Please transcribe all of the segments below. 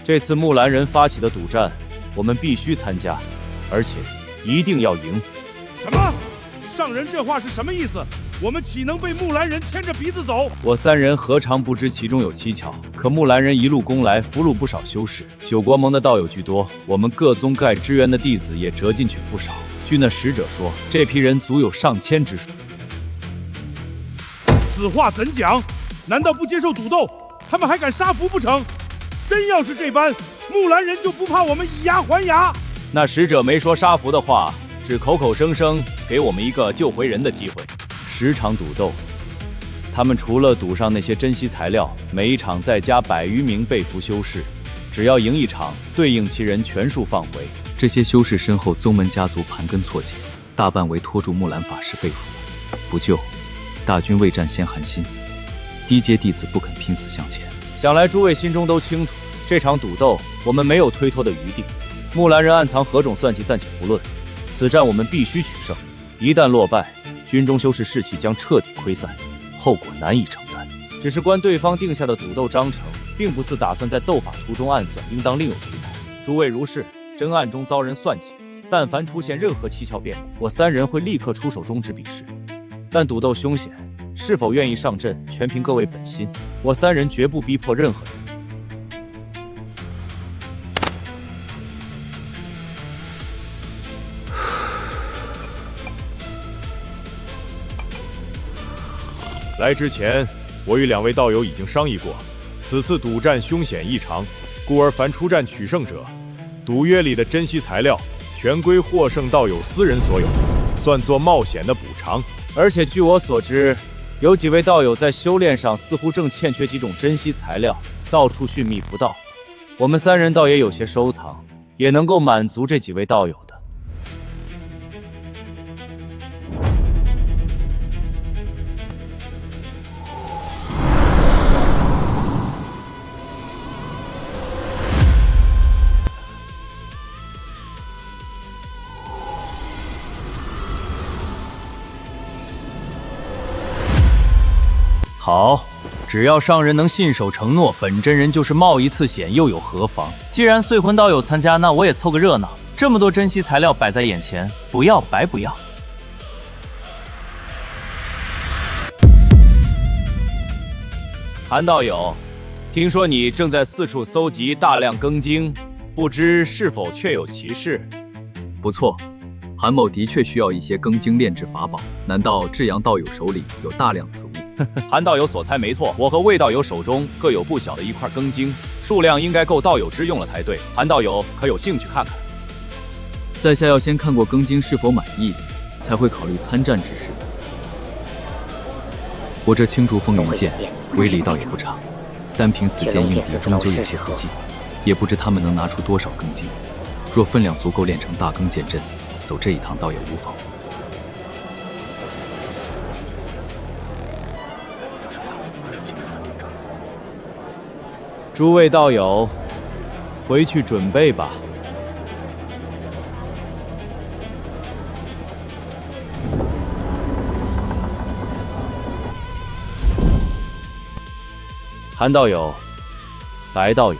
这次木兰人发起的赌战，我们必须参加，而且一定要赢。什么？上人这话是什么意思？我们岂能被木兰人牵着鼻子走？我三人何尝不知其中有蹊跷？可木兰人一路攻来，俘虏不少修士，九国盟的道友居多，我们各宗各派支援的弟子也折进去不少。据那使者说，这批人足有上千之数。此话怎讲？难道不接受赌斗，他们还敢杀俘不成？真要是这般，木兰人就不怕我们以牙还牙？那使者没说杀俘的话，只口口声声给我们一个救回人的机会。10场赌斗，他们除了赌上那些珍稀材料，每一场再加100余名被俘修士，只要赢一场，对应其人全数放回。这些修士身后宗门家族盘根错节，大半为拖住木兰法师被俘，不救，大军未战先寒心，低阶弟子不肯拼死向前。想来诸位心中都清楚，这场赌斗我们没有推脱的余地。木兰人暗藏何种算计暂且不论，此战我们必须取胜。一旦落败，军中修士士气将彻底溃散，后果难以承担。只是观对方定下的赌斗章程，并不似打算在斗法途中暗算，应当另有图谋。诸位如是，真暗中遭人算计，但凡出现任何蹊跷变故，我三人会立刻出手终止比试。但赌斗凶险，是否愿意上阵，全凭各位本心。我三人绝不逼迫任何人。来之前，我与2位道友已经商议过，此次赌战凶险异常，故而凡出战取胜者，赌约里的珍稀材料全归获胜道友私人所有，算作冒险的补偿。而且据我所知，有几位道友在修炼上似乎正欠缺几种珍稀材料，到处寻觅不到。我们三人倒也有些收藏，也能够满足这几位道友的。好，只要上人能信守承诺，本真人就是冒一次险又有何妨？既然碎魂道友参加，那我也凑个热闹。这么多珍稀材料摆在眼前，不要白不要。韩道友，听说你正在四处搜集大量庚精，不知是否确有其事？不错，韩某的确需要一些庚精炼制法宝，难道至阳道友手里有大量此物？韩道友所猜没错，我和魏道友手中各有不小的一块庚精，数量应该够道友之用了才对。韩道友可有兴趣看看？在下要先看过庚精是否满意，才会考虑参战之事。我这青竹风云剑威力倒也不差，单凭此剑应敌终究有些不济，也不知他们能拿出多少庚精。若分量足够炼成大庚剑阵，走这一趟倒也无妨。诸位道友，回去准备吧。韩道友，白道友，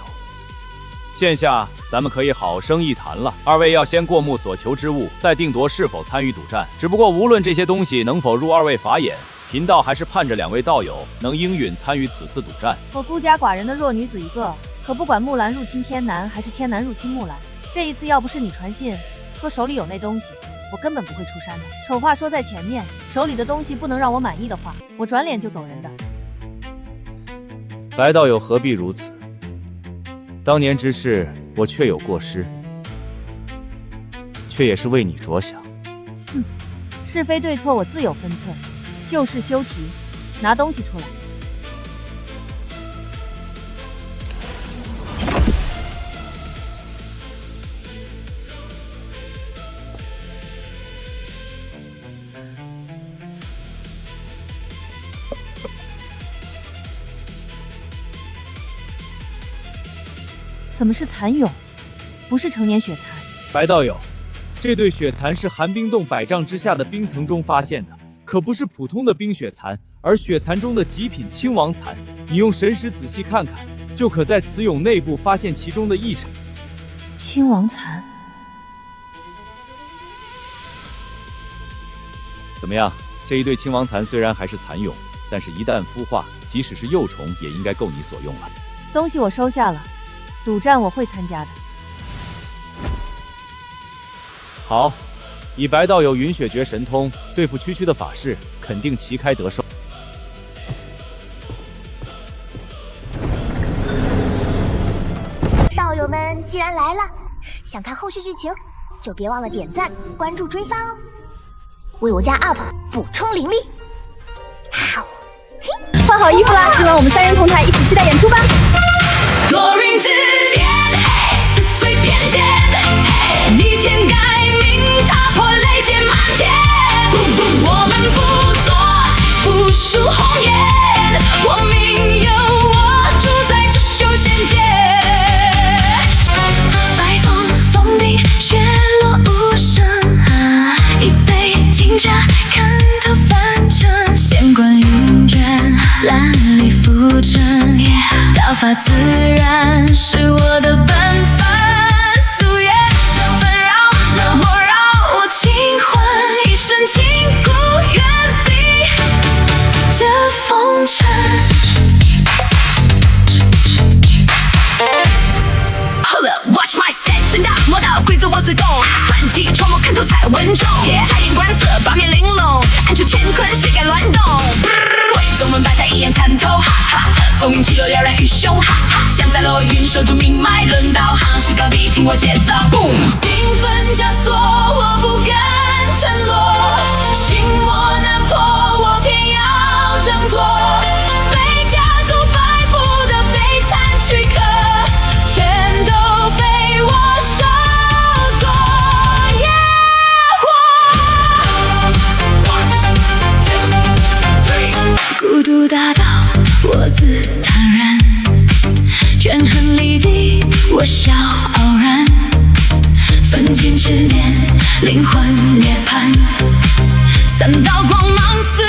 现下咱们可以好生一谈了。二位要先过目所求之物，再定夺是否参与赌战。只不过无论这些东西能否入二位法眼，贫道还是盼着2位道友能应允参与此次赌战。我孤家寡人的弱女子一个，可不管木兰入侵天南还是天南入侵木兰，这一次要不是你传信说手里有那东西，我根本不会出山的。丑话说在前面，手里的东西不能让我满意的话，我转脸就走人的。白道友何必如此？当年之事我确有过失，却也是为你着想。是非对错我自有分寸，就事休题，拿东西出来。怎么是蚕蛹，不是成年血蚕？白道友，这对血蚕是寒冰洞100丈之下的冰层中发现的，可不是普通的冰血蚕，而血蚕中的极品青王蚕。你用神识仔细看看，就可在此蛹内部发现其中的异常。青王蚕，怎么样？这一对青王蚕虽然还是蚕蛹，但是一旦孵化，即使是幼虫也应该够你所用了。东西我收下了，赌战我会参加的。好，以白道友云雪诀神通对付区区的法士，肯定旗开得胜。道友们既然来了，想看后续剧情，就别忘了点赞、关注、追番哦，为我家 UP 补充灵力。好，换好衣服啦！今晚我们3人同台，一起期待演出吧！多云之巅，撕碎偏见，逆天改命，踏破雷剑满天。我们不做不输红颜，我命由我主宰这修仙界。白风封顶，雪落无声，一杯清茶，看透凡尘，闲观云卷，烂里浮沉，道法自然是我的本分，夙愿纷扰，莫扰我清魂，一身情骨远比这风尘。Hold up, watch my step， 真大魔道规则我最懂，算计筹谋看透才稳重，察言观色八面玲珑，暗出乾坤谁敢乱动？贵宗门百态一眼参透，哈哈，风云气流了然于胸，哈哈，想在落云守住命脉，论导航是高低，听我节奏 ，boom， 缤纷枷锁我不敢沉落，心魔难破我偏要挣脱，被家族摆布的悲惨躯壳，全都被我收作野火。孤独大道，我自坦然，权衡利弊，我笑傲然，焚尽执念，灵魂涅槃，三道光芒似